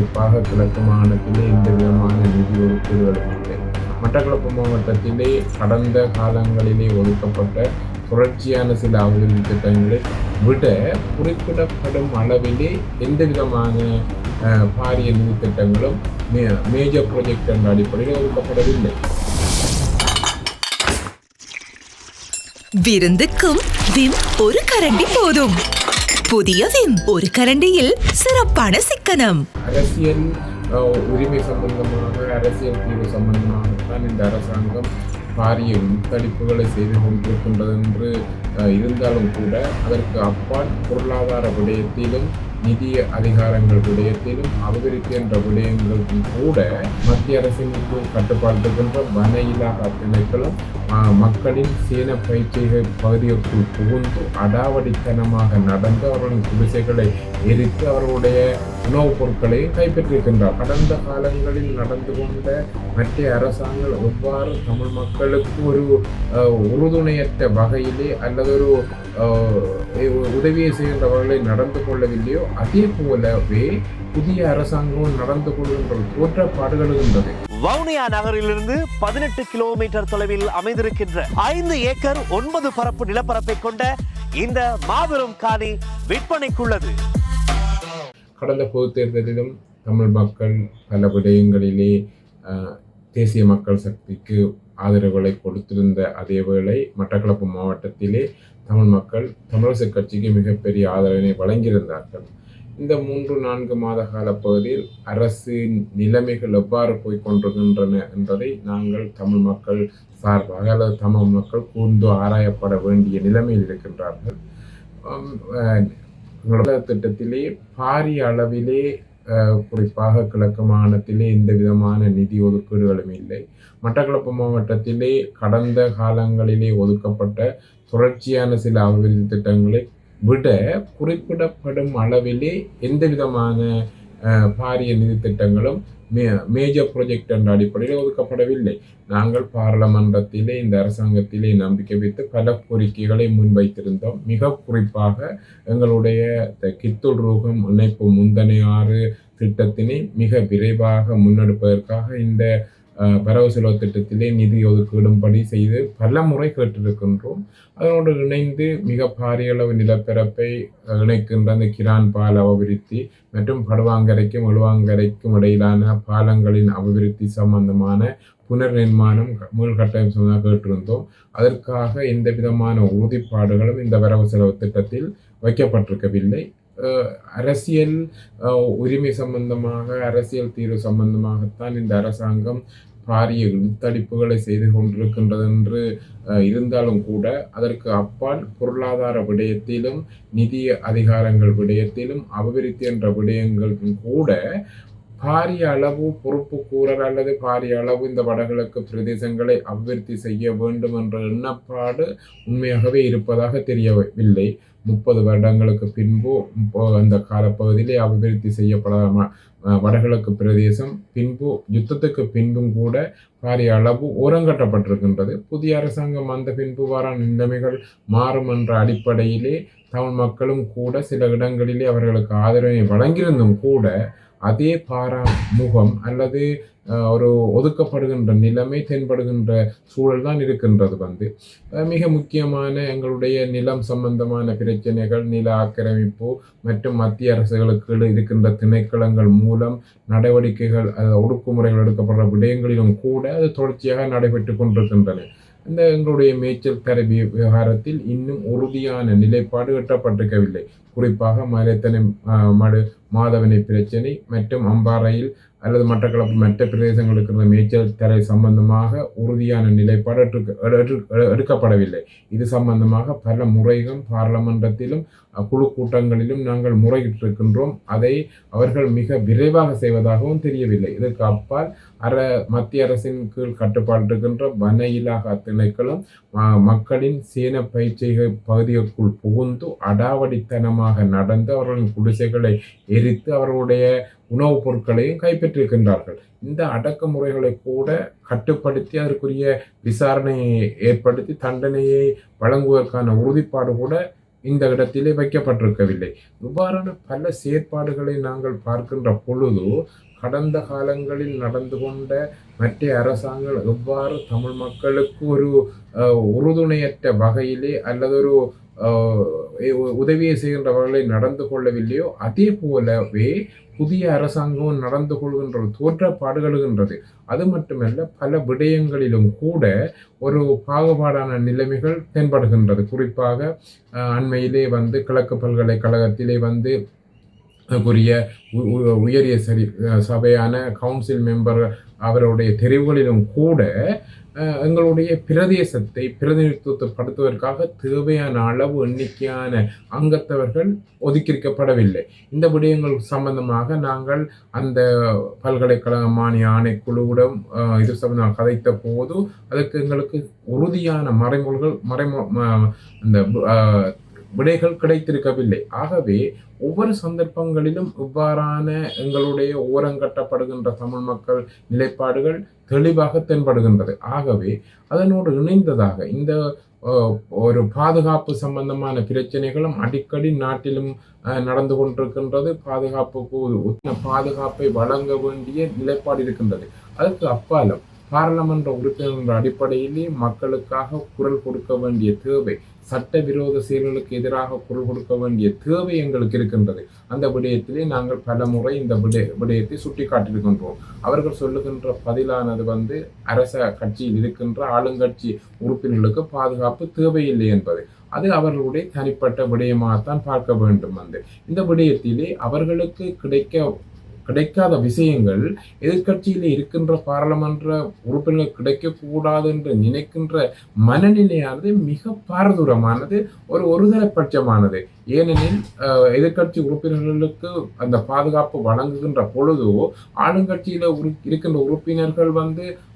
குறிப்பாக கிழக்கு மாகாணத்திலே எந்த விதமான நிதி ஒதுக்கீடுகளும் இல்லை. மட்டக்களப்பு மாவட்டத்திலே கடந்த காலங்களிலே ஒதுக்கப்பட்ட தொடர்ச்சியான சில அபிவிருத்தி திட்டங்களை விட குறிப்பிடப்படும் அளவிலே எந்த விதமான பாரிய நிதி திட்டங்களும் மேஜர் ப்ராஜெக்ட் என்ற அடிப்படையில் ஒதுக்கப்படவில்லை. விருந்துக்கும் விம் ஒரு கரண்டி போதும். புதிய விம் ஒரு கரண்டியில் சிறப்பான சிக்கனம். அரசியல் உரிமை சம்பந்தமாக, அரசியல் தீர்வு சம்பந்தமாகத்தான் இந்த அரசாங்கம் பாரிய முத்தடிப்புகளை செய்து கொண்டிருக்கின்றது என்று இருந்தாலும் கூட அதற்கு அப்பால் பொருளாதார விடயத்திலும் நிதி அதிகாரங்கள் விடயத்திலும் அபிவிருத்தி என்ற விடயங்களுக்கும் கூட மத்திய அரசினுக்கு கட்டுப்பாட்டுகின்ற வன இலாகா திணைக்களும் மக்களின் சீன பயிற்சிகை பகுதிகளுக்குள் புகுந்து அடாவடித்தனமாக நடந்து அவர்களின் குடிசைகளை எரித்து அவர்களுடைய உணவுப் பொருட்களையும் கைப்பற்றிருக்கின்றார். கடந்த காலங்களில் நடந்து கொண்ட மத்திய அரசாங்கம் எவ்வாறு தமிழ் மக்களுக்கு ஒரு உறுதுணையற்ற வகையிலே அல்லது ஒரு உதவியை செய்கின்ற வகையில் நடந்து கொள்ளவில்லையோ அதே போலவே புதிய அரசாங்கம் நடந்து கொள்கின்ற தோற்றப்பாடுகள் இருந்தது. வவுனியா நகரிலிருந்து 18 கிலோமீட்டர் தொலைவில் அமைந்திருக்கின்ற 5 ஏக்கர் 9 பரப்பு நிலப்பரப்பை கொண்ட இந்த மாபெரும் காணி விற்பனைக்குள்ளது. கடந்த பொதுத் தேர்தலிலும் தமிழ் மக்கள் பல விடயங்களிலே தேசிய மக்கள் சக்திக்கு ஆதரவுகளை கொடுத்திருந்த அதே வேளை மட்டக்களப்பு மாவட்டத்திலே தமிழ் மக்கள் தமிழரசு கட்சிக்கு மிகப்பெரிய ஆதரவினை வழங்கியிருந்தார்கள். இந்த 3-4 மாத கால பகுதியில் அரசின் நிலைமைகள் எவ்வாறு போய்கொண்டிருக்கின்றன என்பதை நாங்கள் தமிழ் மக்கள் சார்பாக அல்லது தமிழ் மக்கள் கூர்ந்து ஆராயப்பட வேண்டிய நிலைமையில் இருக்கின்றார்கள். திட்டத்திலே பாரிய அளவிலே குறிப்பாக கிழக்கு மாகாணத்திலே எந்த விதமான நிதி ஒதுக்கீடுகளும் இல்லை. மட்டக்களப்பு மாவட்டத்திலே கடந்த காலங்களிலே ஒதுக்கப்பட்ட தொடர்ச்சியான சில அபிவிருத்தி திட்டங்களை விட குறிப்பிடப்படும் அளவிலே எந்த விதமான பாரிய நிதி திட்டங்களும் மேஜர் ப்ராஜெக்ட் என்ற அடிப்படையில் ஒதுக்கப்படவில்லை. நாங்கள் பாராளுமன்றத்திலே இந்த அரசாங்கத்திலே நம்பிக்கை வைத்து பல கோரிக்கைகளை முன்வைத்திருந்தோம். மிக குறிப்பாக எங்களுடைய கித்துள் ரூகம் இணைப்பு முந்தனையாறு திட்டத்தினை மிக விரைவாக முன்னெடுப்பதற்காக இந்த வரவு செலவு திட்டத்திலே நிதி ஒதுக்கீடும்படி செய்து பல முறை கேட்டிருக்கின்றோம். அதனோடு இணைந்து மிக பாரிய அளவு நிலப்பரப்பை இணைக்கின்ற அந்த கிரான் பால அபிவிருத்தி மற்றும் படுவாங்கரைக்கும் எழுவாங்கரைக்கும் இடையிலான பாலங்களின் அபிவிருத்தி சம்பந்தமான புனர் நிர்மாணம் மீள்கட்டமைப்பு சம்பந்தமாக கேட்டிருந்தோம். அதற்காக எந்த விதமான உறுதிப்பாடுகளும் இந்த வரவு செலவு திட்டத்தில் வைக்கப்பட்டிருக்கவில்லை. அரசியல் உரிமை சம்பந்தமாக, அரசியல் தீர்வு சம்பந்தமாகத்தான் இந்த அரசாங்கம் பாரிய இழுத்தடிப்புகளை செய்து கொண்டிருக்கின்றது என்று இருந்தாலும் கூட அதற்கு அப்பால் பொருளாதார விடயத்திலும் நிதி அதிகாரங்கள் விடயத்திலும் அபிவிருத்தி என்ற விடயங்களுக்கும் கூட பாரிய அளவு பொறுப்பு கூறல் அல்லது பாரிய அளவு இந்த வடகிழக்கு பிரதேசங்களை அபிவிருத்தி செய்ய வேண்டும் என்ற எண்ணப்பாடு உண்மையாகவே இருப்பதாக தெரியவில்லை. 30 வருடங்களுக்கு பின்பு அந்த காலப்பகுதியிலே அபிவிருத்தி செய்யப்படாம வடகிழக்கு பிரதேசம் பின்பு யுத்தத்துக்கு பின்பும் கூட பாரிய அளவு ஓரங்கட்டப்பட்டிருக்கின்றது. புதிய அரசாங்கம் வந்த பின்பு வர நிலைமைகள் மாறும் என்ற அடிப்படையிலே தமிழ் மக்களும் கூட சில இடங்களிலே அவர்களுக்கு ஆதரவை வழங்கியிருந்தும் கூட அதே பாராமுகம் அல்லது ஒரு ஒதுக்கப்படுகின்ற நிலைமை தென்படுகின்ற சூழல் தான் இருக்கின்றது. மிக முக்கியமான எங்களுடைய நிலம் சம்பந்தமான பிரச்சனைகள், நில ஆக்கிரமிப்பு மற்றும் மத்திய அரசுகளுக்கு இருக்கின்ற திணைக்களங்கள் மூலம் நடவடிக்கைகள் ஒடுக்குமுறைகள் எடுக்கப்படுற விடயங்களிலும் கூட அது தொடர்ச்சியாக நடைபெற்று கொண்டிருக்கின்றன. இந்த எங்களுடைய மேய்ச்சல் தர விவகாரத்தில் இன்னும் உறுதியான நிலைப்பாடு எட்டப்பட்டிருக்கவில்லை. குறிப்பாக மலைத்தனை மாதவனை பிரச்சனை மற்றும் அம்பாறையில் அல்லது மட்டக்களப்பு மற்ற பிரதேசங்களுக்கு இருந்த மேய்ச்சல் தரை சம்பந்தமாக உறுதியான நிலைப்பாடு எடுக்கப்படவில்லை. இது சம்பந்தமாக பல முறைகள் பாராளுமன்றத்திலும் குழு கூட்டங்களிலும் நாங்கள் முறையிட்டிருக்கின்றோம். அதை அவர்கள் மிக விரைவாக செய்வதாகவும் தெரியவில்லை. இதற்கு அப்பால் மத்திய அரசின் கீழ் கட்டுப்பாடு இருக்கின்ற வன இலாகா திணைக்களும் மக்களின் சீன பயிற்சிகை பகுதிகளுக்குள் புகுந்து அடாவடித்தனமாக நடந்து அவர்களின் குடிசைகளை எரித்து அவர்களுடைய உணவுப் பொருட்களையும் கைப்பற்றிருக்கின்றார்கள். இந்த அடக்குமுறைகளை கூட கட்டுப்படுத்தி அதற்குரிய விசாரணையை ஏற்படுத்தி தண்டனையை வழங்குவதற்கான உறுதிப்பாடு கூட இந்த இடத்திலே வைக்கப்பட்டிருக்கவில்லை. இவ்வாறான பல செயற்பாடுகளை நாங்கள் பார்க்கின்ற பொழுது கடந்த காலங்களில் நடந்து கொண்ட மற்ற அரசாங்கங்கள் எவ்வாறு தமிழ் மக்களுக்கு ஒரு உறுதுணையற்ற வகையிலே அல்லது ஒரு உதவியை செய்கின்ற வகையில் நடந்து கொள்ளவில்லையோ அதே போலவே புதிய அரசாங்கம் நடந்து கொள்கின்ற தோற்றப்பாடுகளுகின்றது. அது மட்டுமல்ல, பல விடயங்களிலும் கூட ஒரு பாகுபாடான நிலைமைகள் தென்படுகின்றது. குறிப்பாக அண்மையிலே கிழக்கு பல்கலைக்கழகத்திலே குறிய உயரிய சபையான கவுன்சில் மெம்பர் அவருடைய தெரிவுகளிலும் கூட எங்களுடைய பிரதேசத்தை பிரதிநிதித்துவப்படுத்துவதற்காக தேவையான அளவு எண்ணிக்கையான அங்கத்தவர்கள் ஒதுக்கியிருக்கப்படவில்லை. இந்த விடயங்கள் சம்பந்தமாக நாங்கள் அந்த பல்கலைக்கழக மானிய ஆணைக்குழுவிடம் இது சம்பந்தமாக கதைத்த போது அதற்கு எங்களுக்கு உறுதியான அந்த விடைகள் கிடைத்திருக்கவில்லை. ஆகவே ஒவ்வொரு சந்தர்ப்பங்களிலும் இவ்வாறான எங்களுடைய ஓரங்கட்டப்படுகின்ற தமிழ் மக்கள் நிலைப்பாடுகள் தெளிவாக தென்படுகின்றது. ஆகவே அதனோடு இணைந்ததாக இந்த ஒரு பாதுகாப்பு சம்பந்தமான பிரச்சனைகளும் அடிக்கடி நாட்டிலும் நடந்து கொண்டிருக்கின்றது. பாதுகாப்பை வழங்க வேண்டிய நிலைப்பாடு இருக்கின்றது. அதற்கு அப்பாலும் பாராளுமன்ற உறுப்பினர் அடிப்படையிலே மக்களுக்காக குரல் கொடுக்க வேண்டிய தேவை, சட்டவிரோத செயல்களுக்கு எதிராக குரல் கொடுக்க வேண்டிய தேவை எங்களுக்கு இருக்கின்றது. அந்த விடயத்திலே நாங்கள் பல முறை இந்த விடயத்தை சுட்டி காட்டியிருக்கின்றோம். அவர்கள் சொல்லுகின்ற பதிலானது அரச கட்சியில் இருக்கின்ற ஆளுங்கட்சி உறுப்பினர்களுக்கு பாதுகாப்பு தேவையில்லை என்பது. அது அவர்களுடைய தனிப்பட்ட விடயமாகத்தான் பார்க்க வேண்டும். இந்த விடயத்திலே அவர்களுக்கு கிடைக்காத விஷயங்கள் எதிர்கட்சியிலே இருக்கின்ற பாராளுமன்ற உறுப்பினர்கள் கிடைக்கக்கூடாது என்று நினைக்கின்ற மனநிலையானது மிக பாரதூரமானது, ஒருதலைப்பட்சமானது. ஏனெனில் எதிர்கட்சி உறுப்பினர்களுக்கு அந்த பாதுகாப்பு வழங்குகின்ற பொழுது ஆளுங்கட்சியில இருக்கின்ற உறுப்பினர்கள்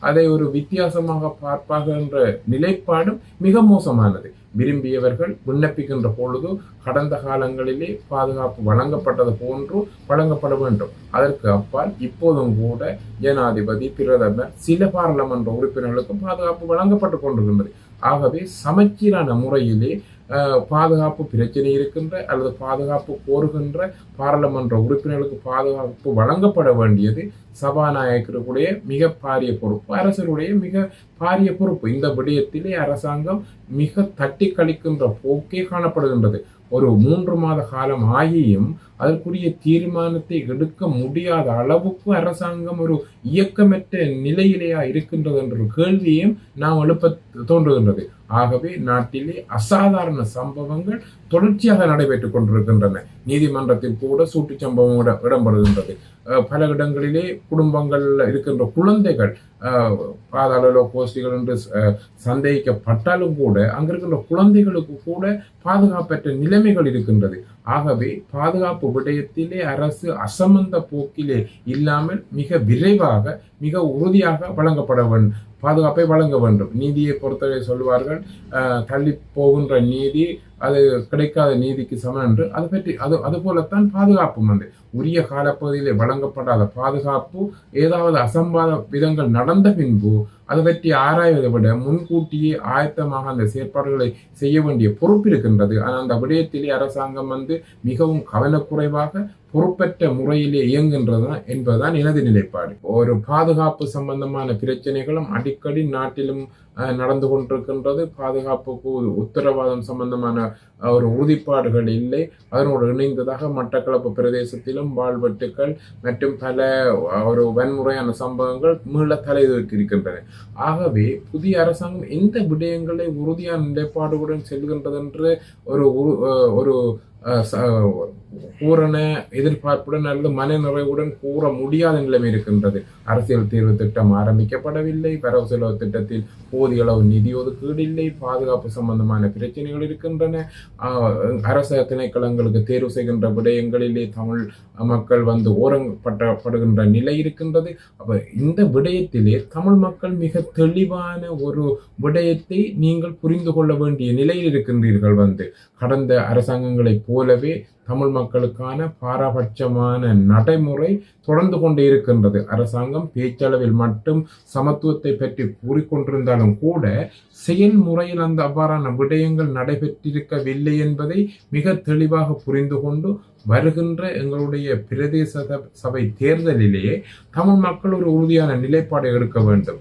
அதை ஒரு வித்தியாசமாக பார்ப்பார்கள் என்ற நிலைப்பாடும் மிக மோசமானது. விரும்பியவர்கள் விண்ணப்பிக்கின்ற பொழுது கடந்த காலங்களிலே பாதுகாப்பு வழங்கப்பட்டது போன்று வழங்கப்பட வேண்டும். அதற்கு அப்பால் இப்போதும் கூட ஜனாதிபதி, பிரதமர், சில பாராளுமன்ற உறுப்பினர்களுக்கு பாதுகாப்பு வழங்கப்பட்டு கொண்டிருக்கின்றது. ஆகவே சமச்சீரான முறையிலே பாதுகாப்பு பிரச்சனை இருக்கின்ற அல்லது பாதுகாப்பு கோருகின்ற பாராளுமன்ற உறுப்பினர்களுக்கு பாதுகாப்பு வழங்கப்பட வேண்டியது சபாநாயகருடைய மிக பாரிய பொறுப்பு, அரசருடைய மிக பாரிய பொறுப்பு. இந்த விடயத்திலே அரசாங்கம் மிக தட்டி கழிக்கின்ற போக்கே காணப்படுகின்றது. ஒரு 3 மாத காலம் ஆகியும் அதற்குரிய தீர்மானத்தை எடுக்க முடியாத அளவுக்கு அரசாங்கம் ஒரு இயக்கமற்ற நிலையிலேயா இருக்கின்றது என்ற கேள்வியும் நாம் எழுப்ப தோன்றுகின்றது. ஆகவே நாட்டிலே அசாதாரண சம்பவங்கள் தொடர்ச்சியாக நடைபெற்றுக் கொண்டிருக்கின்றன. நீதிமன்றத்தில் கூட சூட்டு சம்பவம் இடம்பெறுகின்றது. பல இடங்களிலே குடும்பங்கள்ல இருக்கின்ற குழந்தைகள் பாதாள கோஷ்டிகள் என்று சந்தேகிக்கப்பட்டாலும் கூட அங்கிருக்கின்ற குழந்தைகளுக்கு கூட பாதுகாப்பற்ற நிலைமைகள் இருக்கின்றது. ஆகவே பாதுகாப்பு விடயத்திலே அரசு அசமந்த போக்கிலே இல்லாமல் மிக விரைவாக மிக உறுதியாக வழங்கப்பட வேண்டும், பாதுகாப்பை வழங்க வேண்டும். நீதியை பொறுத்தவரை சொல்வார்கள், தள்ளி போகின்ற நீதி அது கிடைக்காத நீதிக்கு சமம் என்று. அது பற்றி அது போலத்தான் பாதுகாப்பு உரிய காலப்பகுதியிலே வழங்கப்படாத பாதுகாப்பு ஏதாவது அசம்பாத விதங்கள் நடந்த பின்பு அதை பற்றி ஆராய்வதை விட முன்கூட்டியே ஆயத்தமாக அந்த செயற்பாடுகளை செய்ய வேண்டிய பொறுப்பு இருக்கின்றது. ஆனால் அந்த விடயத்திலே அரசாங்கம் மிகவும் கவனக்குறைவாக பொறுப்பற்ற முறையிலே இயங்குகின்றது என்பதுதான் எனது நிலைப்பாடு. ஒரு பாதுகாப்பு சம்பந்தமான பிரச்சனைகளும் அடிக்கடி நாட்டிலும் நடந்து கொண்டிருக்கின்றது. பாதுகாப்புக்கு உத்தரவாதம் சம்பந்தமான ஒரு உறுதிப்பாடுகள் இல்லை. அதனோடு இணைந்ததாக மட்டக்களப்பு பிரதேசத்திலும் வாழ்வெட்டுக்கள் மற்றும் பல ஒரு வன்முறையான சம்பவங்கள் மீள தலைதூக்கி இருக்கின்றன. ஆகவே புதிய அரசாங்கம் எந்த விடயங்களை உறுதியான நிலைப்பாடுகளுடன் செல்கின்றது என்று ஒரு பூரண எதிர்பார்ப்புடன் அல்லது மன நிறைவுடன் கூற முடியாத நிலைமை இருக்கின்றது. அரசியல் தீர்வு திட்டம் ஆரம்பிக்கப்படவில்லை, வரவு செலவு திட்டத்தில் போதிய அளவு நிதி ஒதுக்கீடு இல்லை, பாதுகாப்பு சம்பந்தமான பிரச்சனைகள் இருக்கின்றன, அரச திணைக்களங்களுக்கு தேர்வு செய்கின்ற விடயங்களிலே தமிழ் மக்கள் ஓரங்கப்படுகின்ற நிலை இருக்கின்றது. அப்ப இந்த விடயத்திலே தமிழ் மக்கள் மிக தெளிவான ஒரு விடயத்தை நீங்கள் புரிந்து கொள்ள வேண்டிய நிலையில் இருக்கின்றீர்கள். கடந்த அரசாங்கங்களை போலவே தமிழ் மக்களுக்கான பாரபட்சமான நடைமுறை தொடர்ந்து கொண்டே இருக்கின்றது. அரசாங்கம் பேச்சளவில் மட்டும் சமத்துவத்தை பற்றி கூறிக்கொண்டிருந்தாலும் கூட செயல்முறையில் அந்த அவ்வாறான விடயங்கள் நடைபெற்றிருக்கவில்லை என்பதை மிக தெளிவாக புரிந்து கொண்டு வருகின்ற எங்களுடைய பிரதேச சபை தேர்தலிலேயே தமிழ் மக்கள் ஒரு உறுதியான நிலைப்பாடை எடுக்க வேண்டும்.